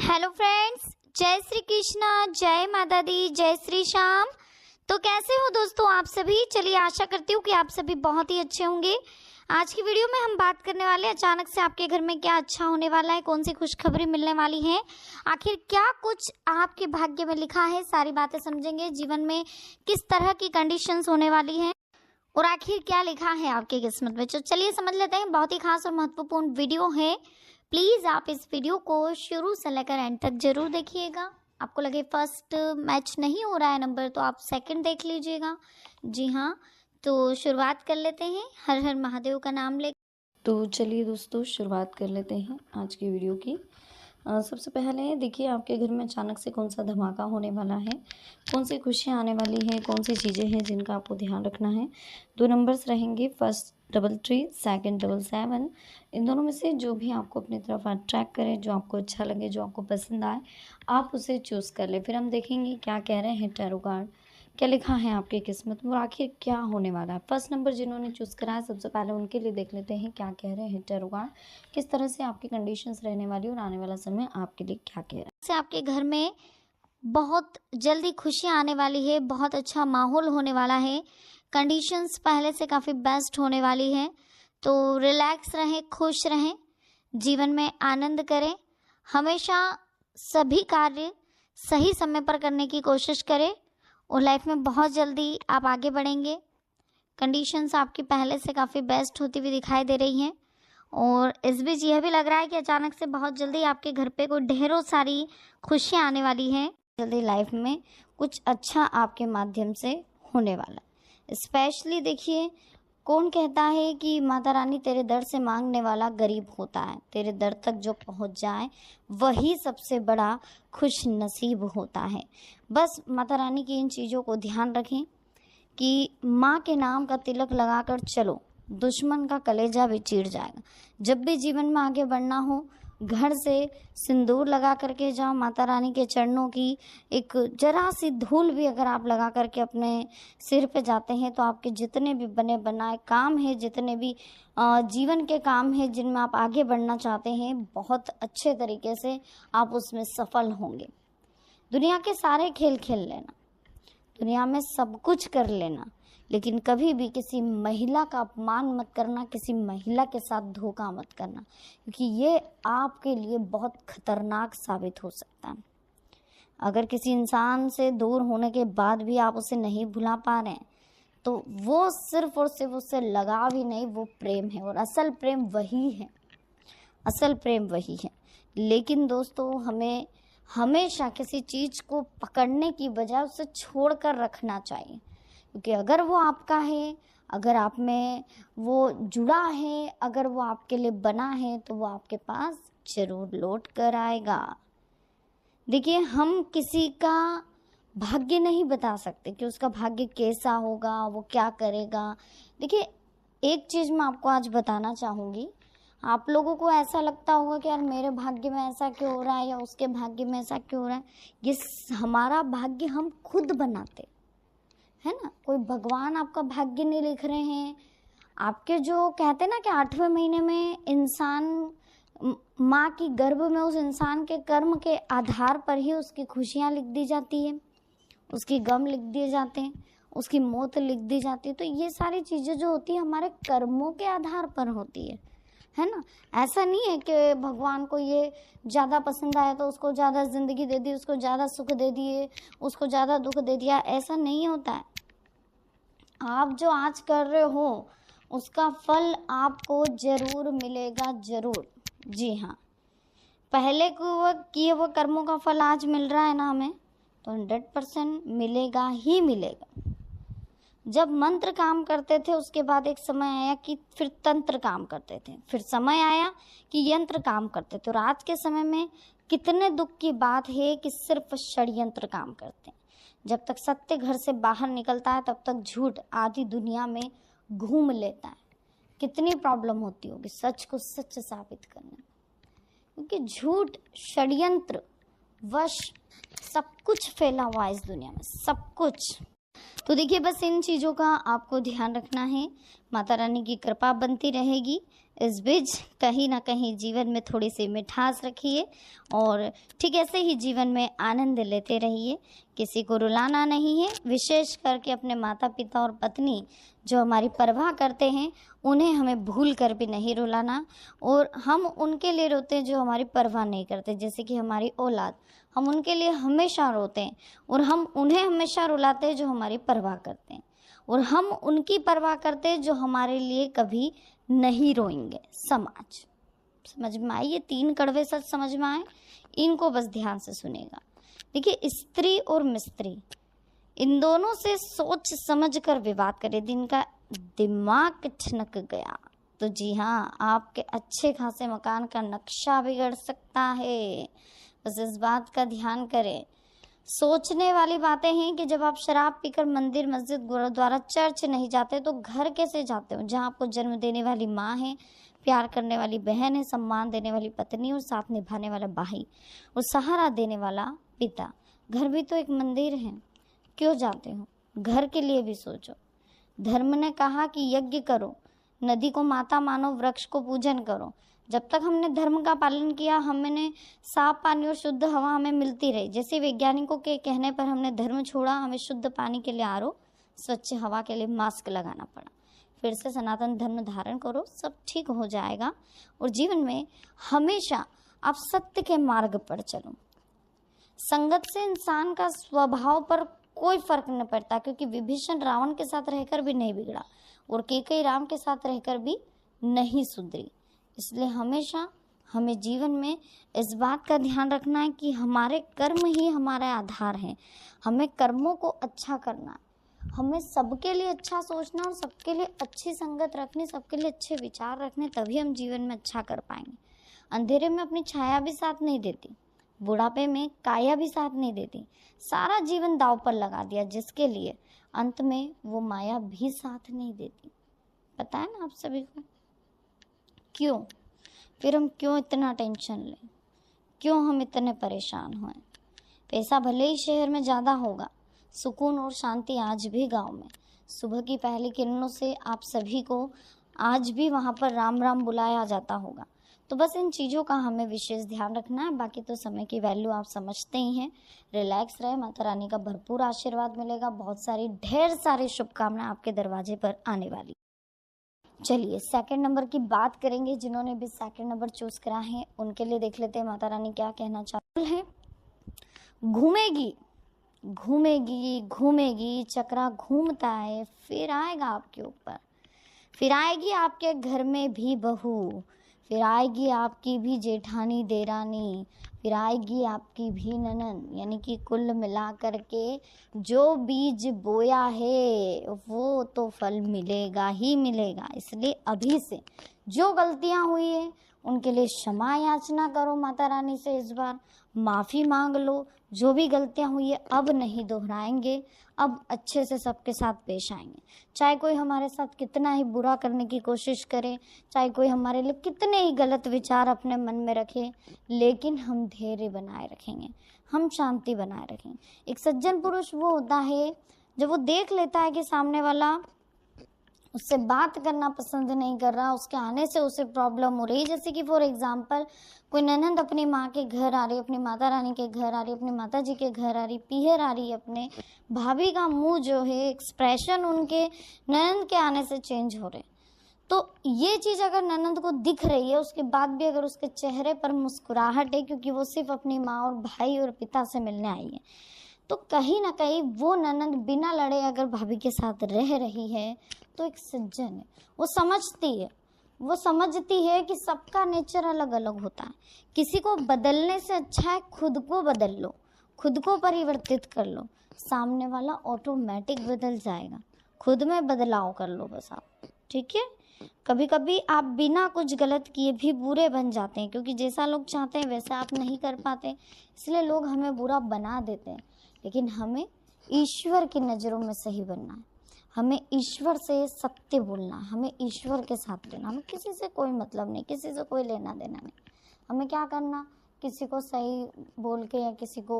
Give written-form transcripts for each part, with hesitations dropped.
Hello friends, जय श्री कृष्णा, जय माता दी, जय श्री श्याम। तो कैसे हो दोस्तों आप सभी। चलिए आशा करती हूँ कि आप सभी बहुत ही अच्छे होंगे। आज की वीडियो में हम बात करने वाले अचानक से आपके घर में क्या अच्छा होने वाला है, कौन सी खुशखबरी मिलने वाली है, आखिर क्या कुछ आपके भाग्य में लिखा है, सारी बातें समझेंगे। जीवन में किस तरह की कंडीशंस होने वाली हैं और आखिर क्या लिखा है आपकी किस्मत में। तो चलिए समझ लेते हैं। बहुत ही खास और महत्वपूर्ण वीडियो है। प्लीज़ आप इस वीडियो को शुरू से लेकर एंड तक जरूर देखिएगा। आपको लगे फर्स्ट मैच नहीं हो रहा है नंबर, तो आप सेकंड देख लीजिएगा। जी हाँ, तो शुरुआत कर लेते हैं हर हर महादेव का नाम ले। तो चलिए दोस्तों शुरुआत कर लेते हैं आज की वीडियो की। सबसे पहले देखिए आपके घर में अचानक से कौन सा धमाका होने वाला है, कौन सी खुशियाँ आने वाली हैं, कौन सी चीज़ें हैं जिनका आपको ध्यान रखना है। दो नंबर्स रहेंगे, फर्स्ट 33, सेकंड 77। इन दोनों में से जो भी आपको अपनी तरफ अट्रैक्ट करे, जो आपको अच्छा लगे, जो आपको पसंद आए, आप उसे चूज़ कर ले। फिर हम देखेंगे क्या कह रहे हैं टैरो कार्ड, क्या लिखा है आपकी किस्मत में और आखिर क्या होने वाला है। फर्स्ट नंबर जिन्होंने चूज़ करा है, सबसे पहले उनके लिए देख लेते हैं क्या कह रहे हैं टैरो कार्ड, किस तरह से आपकी कंडीशंस रहने वाली और आने वाला समय आपके लिए क्या कह रहा है। से आपके घर में बहुत जल्दी खुशियाँ आने वाली है, बहुत अच्छा माहौल होने वाला है, कंडीशंस पहले से काफ़ी बेस्ट होने वाली है। तो रिलैक्स रहें, खुश रहें, जीवन में आनंद करें, हमेशा सभी कार्य सही समय पर करने की कोशिश करें और लाइफ में बहुत जल्दी आप आगे बढ़ेंगे। कंडीशंस आपकी पहले से काफ़ी बेस्ट होती हुई दिखाई दे रही हैं और इस बीच यह भी लग रहा है कि अचानक से बहुत जल्दी आपके घर पे कोई ढेरों सारी खुशियाँ आने वाली हैं। जल्दी लाइफ में कुछ अच्छा आपके माध्यम से होने वाला है। स्पेशली देखिए, कौन कहता है कि माता रानी तेरे दर से मांगने वाला गरीब होता है। तेरे दर तक जो पहुंच जाए वही सबसे बड़ा खुश नसीब होता है। बस माता रानी की इन चीज़ों को ध्यान रखें कि माँ के नाम का तिलक लगाकर चलो, दुश्मन का कलेजा भी चीर जाएगा। जब भी जीवन में आगे बढ़ना हो, घर से सिंदूर लगा करके जाओ। माता रानी के चरणों की एक जरा सी धूल भी अगर आप लगा करके अपने सिर पे जाते हैं, तो आपके जितने भी बने बनाए काम हैं, जितने भी जीवन के काम हैं जिनमें आप आगे बढ़ना चाहते हैं, बहुत अच्छे तरीके से आप उसमें सफल होंगे। दुनिया के सारे खेल खेल लेना, दुनिया में सब कुछ कर लेना, लेकिन कभी भी किसी महिला का अपमान मत करना, किसी महिला के साथ धोखा मत करना, क्योंकि ये आपके लिए बहुत खतरनाक साबित हो सकता है। अगर किसी इंसान से दूर होने के बाद भी आप उसे नहीं भुला पा रहे हैं, तो वो सिर्फ और सिर्फ उससे लगाव ही नहीं, वो प्रेम है और असल प्रेम वही है, असल प्रेम वही है। लेकिन दोस्तों, हमें हमेशा किसी चीज़ को पकड़ने की बजाय उसे छोड़ कर रखना चाहिए, क्योंकि अगर वो आपका है, अगर आप में वो जुड़ा है, अगर वो आपके लिए बना है, तो वो आपके पास जरूर लौट कर आएगा। देखिए, हम किसी का भाग्य नहीं बता सकते कि उसका भाग्य कैसा होगा, वो क्या करेगा। देखिए, एक चीज़ मैं आपको आज बताना चाहूँगी। आप लोगों को ऐसा लगता होगा कि यार मेरे भाग्य में ऐसा क्यों हो रहा है या उसके भाग्य में ऐसा क्यों हो रहा है। ये हमारा भाग्य हम खुद बनाते है ना। कोई भगवान आपका भाग्य नहीं लिख रहे हैं। आपके जो कहते हैं ना कि 8वें महीने में इंसान माँ की गर्भ में उस इंसान के कर्म के आधार पर ही उसकी खुशियाँ लिख दी जाती है, उसकी गम लिख दिए जाते हैं, उसकी मौत लिख दी जाती है। तो ये सारी चीज़ें जो होती है हमारे कर्मों के आधार पर होती है ना। ऐसा नहीं है कि भगवान को ये ज़्यादा पसंद आया तो उसको ज़्यादा ज़िंदगी दे दी, उसको ज़्यादा सुख दे दिए, उसको ज़्यादा दुख दे दिया। ऐसा नहीं होता है। आप जो आज कर रहे हो उसका फल आपको ज़रूर मिलेगा, ज़रूर। जी हाँ, पहले को किए वो कर्मों का फल आज मिल रहा है ना हमें, तो 100% मिलेगा ही मिलेगा। जब मंत्र काम करते थे, उसके बाद एक समय आया कि फिर तंत्र काम करते थे, फिर समय आया कि यंत्र काम करते थे। और आज के समय में कितने दुख की बात है कि सिर्फ षड्यंत्र काम करते हैं। जब तक सत्य घर से बाहर निकलता है, तब तक झूठ आधी दुनिया में घूम लेता है। कितनी प्रॉब्लम होती होगी सच को सच साबित करने में, क्योंकि झूठ, षड्यंत्र, वश सब कुछ फैला हुआ है इस दुनिया में, सब कुछ। तो देखिए, बस इन चीज़ों का आपको ध्यान रखना है। माता रानी की कृपा बनती रहेगी, इस बीच कहीं ना कहीं जीवन में थोड़ी सी मिठास रखिए और ठीक ऐसे ही जीवन में आनंद लेते रहिए। किसी को रुलाना नहीं है, विशेष करके अपने माता पिता और पत्नी जो हमारी परवाह करते हैं उन्हें हमें भूल कर भी नहीं रुलाना। और हम उनके लिए रोते हैं जो हमारी परवाह नहीं करते, जैसे कि हमारी औलाद, हम उनके लिए हमेशा रोते हैं और हम उन्हें हमेशा रुलाते हैं जो हमारी परवाह करते हैं, और हम उनकी परवाह करते हैं जो हमारे लिए कभी नहीं रोएंगे। समाज समझ में आई? ये 3 कड़वे सच समझ में आए? इनको बस ध्यान से सुनेगा। देखिए, स्त्री और मिस्त्री इन दोनों से सोच समझ कर विवाद करे, दिन का दिमाग ठनक गया तो जी हाँ, आपके अच्छे खासे मकान का नक्शा बिगड़ सकता है। बस इस बात का ध्यान करें। सोचने वाली बातें हैं कि जब आप शराब पीकर मंदिर, मस्जिद, गुरुद्वारा, चर्च नहीं जाते तो घर कैसे जाते हो, जहाँ आपको जन्म देने वाली माँ है, प्यार करने वाली बहन है, सम्मान देने वाली पत्नी और साथ निभाने वाला भाई और सहारा देने वाला पिता। घर भी तो एक मंदिर है, क्यों जाते हो? घर के लिए भी सोचो। धर्म ने कहा कि यज्ञ करो, नदी को माता मानो, वृक्ष को पूजन करो। जब तक हमने धर्म का पालन किया, हमने साफ पानी और शुद्ध हवा हमें मिलती रही। जैसे वैज्ञानिकों के कहने पर हमने धर्म छोड़ा, हमें शुद्ध पानी के लिए आरओ, स्वच्छ हवा के लिए मास्क लगाना पड़ा। फिर से सनातन धर्म धारण करो, सब ठीक हो जाएगा। और जीवन में हमेशा आप सत्य के मार्ग पर चलो। संगत से इंसान का स्वभाव पर कोई फर्क नहीं पड़ता, क्योंकि विभीषण रावण के साथ रहकर भी नहीं बिगड़ा और कैकेयी राम के साथ रहकर भी नहीं सुधरी। इसलिए हमेशा हमें जीवन में इस बात का ध्यान रखना है कि हमारे कर्म ही हमारा आधार है। हमें कर्मों को अच्छा करना, हमें सबके लिए अच्छा सोचना और सबके लिए अच्छी संगत रखनी, सबके लिए अच्छे विचार रखने, तभी हम जीवन में अच्छा कर पाएंगे। अंधेरे में अपनी छाया भी साथ नहीं देती, बुढ़ापे में काया भी साथ नहीं देती। सारा जीवन दांव पर लगा दिया जिसके लिए अंत में वो माया भी साथ नहीं देती। पता है ना आप सभी को? क्यों? फिर हम क्यों इतना टेंशन लें? क्यों हम इतने परेशान हों? पैसा भले ही शहर में ज़्यादा होगा, सुकून और शांति आज भी गांव में। सुबह की पहली किरणों से आप सभी को आज भी वहां पर राम राम बुलाया जाता होगा। तो बस इन चीज़ों का हमें विशेष ध्यान रखना है। बाकी तो समय की वैल्यू आप समझते ही हैं। रिलैक्स रहे, माता रानी का भरपूर आशीर्वाद मिलेगा। बहुत सारी ढेर सारी शुभकामनाएं आपके दरवाजे पर आने वाली। चलिए सेकंड नंबर की बात करेंगे। जिन्होंने भी सेकंड नंबर चूज करा है उनके लिए देख लेते हैं माता रानी क्या कहना चाहती है। घूमेगी घूमेगी घूमेगी, चक्रा घूमता है, फिर आएगा आपके ऊपर। फिर आएगी आपके घर में भी बहू, फिर आएगी आपकी भी जेठानी देरानी, फिर आएगी आपकी भी ननद। यानी कि कुल मिला करके जो बीज बोया है वो तो फल मिलेगा ही मिलेगा। इसलिए अभी से जो गलतियां हुई है उनके लिए क्षमा याचना करो माता रानी से। इस बार माफ़ी मांग लो। जो भी गलतियां हुई है अब नहीं दोहराएंगे, अब अच्छे से सबके साथ पेश आएंगे। चाहे कोई हमारे साथ कितना ही बुरा करने की कोशिश करे, चाहे कोई हमारे लिए कितने ही गलत विचार अपने मन में रखे, लेकिन हम धैर्य बनाए रखेंगे, हम शांति बनाए रखेंगे। एक सज्जन पुरुष वो होता है जब वो देख लेता है कि सामने वाला उससे बात करना पसंद नहीं कर रहा, उसके आने से उसे प्रॉब्लम हो रही है। जैसे कि फॉर एग्जांपल कोई ननद अपनी माँ के घर आ रही, अपनी माता रानी के घर आ रही, अपनी माता जी के घर आ रही, पीहर आ रही, अपने भाभी का मुंह जो है, एक्सप्रेशन उनके ननद के आने से चेंज हो रहे। तो ये चीज़ अगर ननद को दिख रही है, उसके बाद भी अगर उसके चेहरे पर मुस्कुराहट है, क्योंकि वो सिर्फ अपनी माँ और भाई और पिता से मिलने आई है, तो कहीं ना कहीं वो ननद बिना लड़े अगर भाभी के साथ रह रही है तो एक सज्जन है। वो समझती है, वो समझती है कि सबका नेचर अलग अलग होता है। किसी को बदलने से अच्छा है खुद को बदल लो, खुद को परिवर्तित कर लो, सामने वाला ऑटोमेटिक बदल जाएगा। खुद में बदलाव कर लो बस आप, ठीक है। कभी कभी आप बिना कुछ गलत किए भी बुरे बन जाते हैं, क्योंकि जैसा लोग चाहते हैं वैसा आप नहीं कर पाते, इसलिए लोग हमें बुरा बना देते हैं। लेकिन हमें ईश्वर की नज़रों में सही बनना है, हमें ईश्वर से सत्य बोलना, हमें ईश्वर के साथ रहना। हमें किसी से कोई मतलब नहीं, किसी से कोई लेना देना नहीं। हमें क्या करना, किसी को सही बोल के या किसी को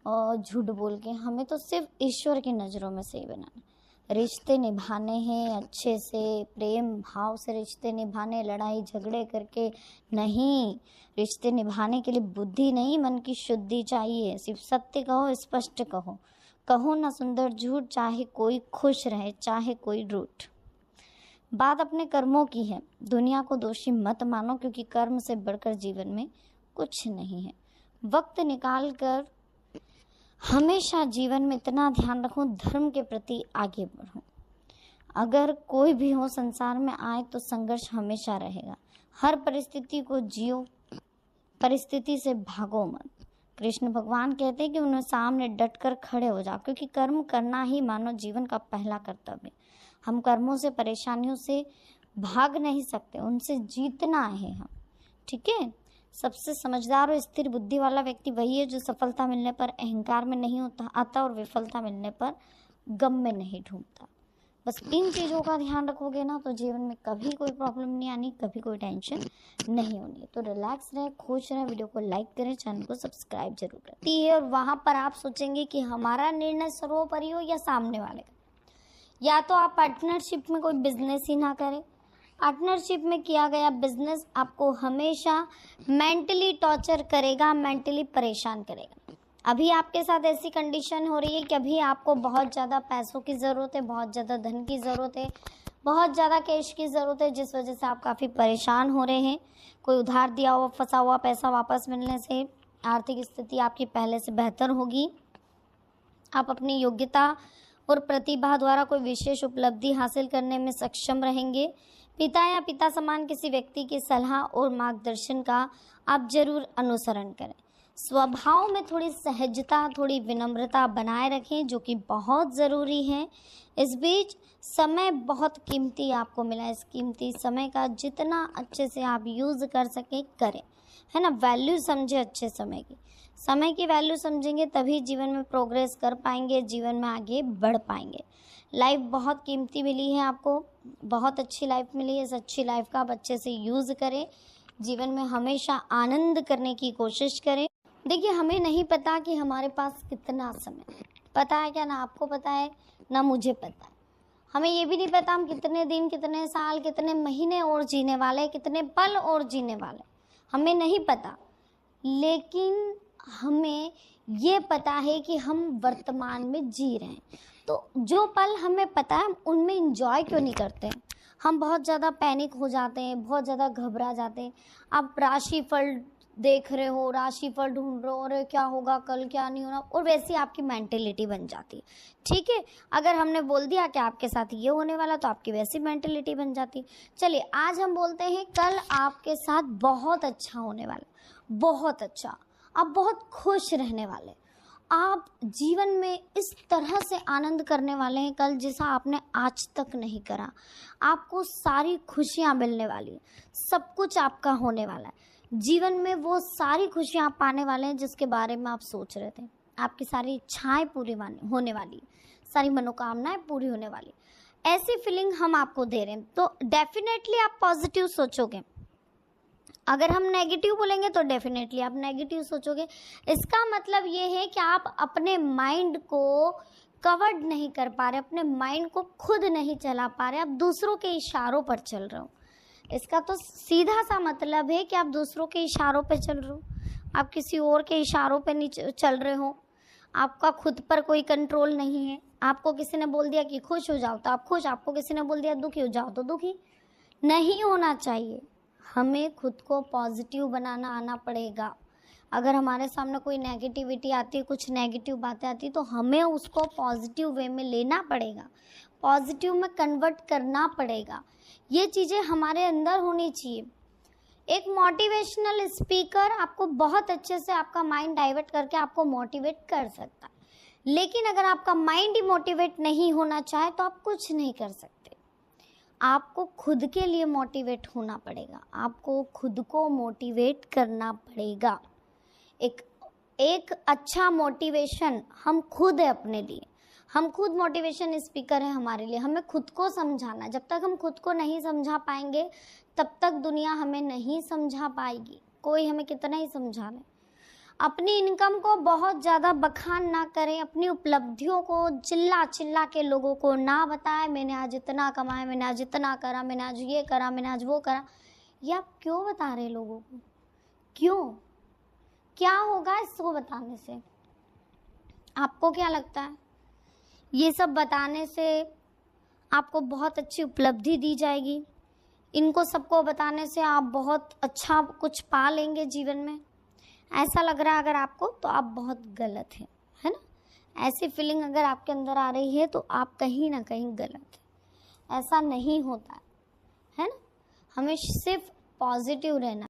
झूठ बोल के, हमें तो सिर्फ ईश्वर की नज़रों में सही बनाना। रिश्ते निभाने हैं अच्छे से, प्रेम भाव से रिश्ते निभाने, लड़ाई झगड़े करके नहीं। रिश्ते निभाने के लिए बुद्धि नहीं, मन की शुद्धि चाहिए। सिर्फ सत्य कहो, स्पष्ट कहो, कहो ना सुंदर झूठ, चाहे कोई खुश रहे चाहे कोई रूठ। बात अपने कर्मों की है, दुनिया को दोषी मत मानो, क्योंकि कर्म से बढ़कर जीवन में कुछ नहीं है। वक्त निकाल कर हमेशा जीवन में इतना ध्यान रखो, धर्म के प्रति आगे बढ़ो। अगर कोई भी हो संसार में आए तो संघर्ष हमेशा रहेगा। हर परिस्थिति को जियो, परिस्थिति से भागो मत। कृष्ण भगवान कहते हैं कि उन्हें सामने डट कर खड़े हो जाओ, क्योंकि कर्म करना ही मानव जीवन का पहला कर्तव्य। हम कर्मों से, परेशानियों से भाग नहीं सकते, उनसे जीतना है हम, ठीक है। सबसे समझदार और स्थिर बुद्धि वाला व्यक्ति वही है जो सफलता मिलने पर अहंकार में नहीं होता आता और विफलता मिलने पर गम में नहीं ढूंढता। बस इन चीज़ों का ध्यान रखोगे ना तो जीवन में कभी कोई प्रॉब्लम नहीं आनी, कभी कोई टेंशन नहीं होनी। तो रिलैक्स रहे, खुश रहे, वीडियो को लाइक करें, चैनल को सब्सक्राइब जरूर करें। और वहाँ पर आप सोचेंगे कि हमारा निर्णय सर्वोपरि हो या सामने वाले का। या तो आप पार्टनरशिप में कोई बिजनेस ही ना करें। पार्टनरशिप में किया गया बिजनेस आपको हमेशा मेंटली टॉर्चर करेगा, मेंटली परेशान करेगा। अभी आपके साथ ऐसी कंडीशन हो रही है कि अभी आपको बहुत ज़्यादा पैसों की ज़रूरत है, बहुत ज़्यादा धन की ज़रूरत है, बहुत ज़्यादा कैश की ज़रूरत है, जिस वजह से आप काफ़ी परेशान हो रहे हैं। कोई उधार दिया हुआ फंसा हुआ पैसा वापस मिलने से आर्थिक स्थिति आपकी पहले से बेहतर होगी। आप अपनी योग्यता और प्रतिभा द्वारा कोई विशेष उपलब्धि हासिल करने में सक्षम रहेंगे। पिता या पिता समान किसी व्यक्ति की सलाह और मार्गदर्शन का आप जरूर अनुसरण करें। स्वभाव में थोड़ी सहजता, थोड़ी विनम्रता बनाए रखें, जो कि बहुत ज़रूरी है। इस बीच समय बहुत कीमती आपको मिला, इस कीमती समय का जितना अच्छे से आप यूज़ कर सके करें, है ना। वैल्यू समझे अच्छे समय की, समय की वैल्यू समझेंगे तभी जीवन में प्रोग्रेस कर पाएंगे, जीवन में आगे बढ़ पाएंगे। लाइफ बहुत कीमती मिली है आपको, बहुत अच्छी लाइफ मिली है। इस अच्छी लाइफ का आप अच्छे से यूज़ करें, जीवन में हमेशा आनंद करने की कोशिश करें। देखिए, हमें नहीं पता कि हमारे पास कितना समय है, पता है क्या? ना आपको पता है ना मुझे पता है। हमें ये भी नहीं पता हम कितने दिन, कितने साल, कितने महीने और जीने वाले, कितने पल और जीने वाले, हमें नहीं पता। लेकिन हमें ये पता है कि हम वर्तमान में जी रहे हैं। तो जो पल हमें पता है हम उनमें इंजॉय क्यों नहीं करते हैं? हम बहुत ज़्यादा पैनिक हो जाते हैं, बहुत ज़्यादा घबरा जाते हैं। आप राशिफल देख रहे हो, राशिफल ढूंढ रहे हो, अरे क्या होगा कल, क्या नहीं होना, और वैसी आपकी मेंटेलिटी बन जाती है, ठीक है। अगर हमने बोल दिया कि आपके साथ ये होने वाला तो आपकी वैसी मेंटेलिटी बन जाती। चलिए, आज हम बोलते हैं कल आपके साथ बहुत अच्छा होने वाला, बहुत अच्छा, आप बहुत खुश रहने वाले, आप जीवन में इस तरह से आनंद करने वाले हैं कल जैसा आपने आज तक नहीं करा। आपको सारी खुशियां मिलने वाली हैं, सब कुछ आपका होने वाला है। जीवन में वो सारी खुशियां आप पाने वाले हैं जिसके बारे में आप सोच रहे थे। आपकी सारी इच्छाएं पूरी होने वाली, सारी मनोकामनाएं पूरी होने वाली, ऐसी फीलिंग हम आपको दे रहे हैं। तो डेफिनेटली आप पॉजिटिव सोचोगे। अगर हम नेगेटिव बोलेंगे तो डेफिनेटली आप नेगेटिव सोचोगे। इसका मतलब ये है कि आप अपने माइंड को कवर्ड नहीं कर पा रहे, अपने माइंड को खुद नहीं चला पा रहे, आप दूसरों के इशारों पर चल रहे हो। इसका तो सीधा सा मतलब है कि आप दूसरों के इशारों पे चल रहे हो, आप किसी और के इशारों पे नहीं चल रहे हो। आपका खुद पर कोई कंट्रोल नहीं है। आपको किसी ने बोल दिया कि खुश हो जाओ तो आप खुश, आपको किसी ने बोल दिया दुखी हो जाओ तो दुखी। नहीं होना चाहिए। हमें खुद को पॉजिटिव बनाना आना पड़ेगा। अगर हमारे सामने कोई नेगेटिविटी आती है, कुछ नेगेटिव बातें आती है, तो हमें उसको पॉजिटिव वे में लेना पड़ेगा, पॉजिटिव में कन्वर्ट करना पड़ेगा। ये चीज़ें हमारे अंदर होनी चाहिए। एक मोटिवेशनल स्पीकर आपको बहुत अच्छे से आपका माइंड डाइवर्ट करके आपको मोटिवेट कर सकता है, लेकिन अगर आपका माइंड ही मोटिवेट नहीं होना चाहे तो आप कुछ नहीं कर सकते। आपको खुद के लिए मोटिवेट होना पड़ेगा, आपको खुद को मोटिवेट करना पड़ेगा। एक अच्छा मोटिवेशन हम खुद है अपने लिए, हम खुद मोटिवेशन स्पीकर है हमारे लिए। हमें खुद को समझाना, जब तक हम खुद को नहीं समझा पाएंगे तब तक दुनिया हमें नहीं समझा पाएगी। कोई हमें कितना ही समझा ले। अपनी इनकम को बहुत ज़्यादा बखान ना करें, अपनी उपलब्धियों को चिल्ला चिल्ला के लोगों को ना बताएं, मैंने आज इतना कमाया, मैंने आज इतना करा, मैंने आज ये करा, मैंने आज वो करा। ये आप क्यों बता रहे लोगों को? क्यों? क्या होगा इसको बताने से? आपको क्या लगता है? ये सब बताने से आपको बहुत अच्छी उपलब्धि दी जाएगी, इनको सबको बताने से आप बहुत अच्छा कुछ पा लेंगे जीवन में, ऐसा लग रहा है अगर आपको, तो आप बहुत गलत हैं, है ना? ऐसी फीलिंग अगर आपके अंदर आ रही है तो आप कहीं ना कहीं गलत हैं। ऐसा नहीं होता है ना? हमें सिर्फ पॉजिटिव रहना।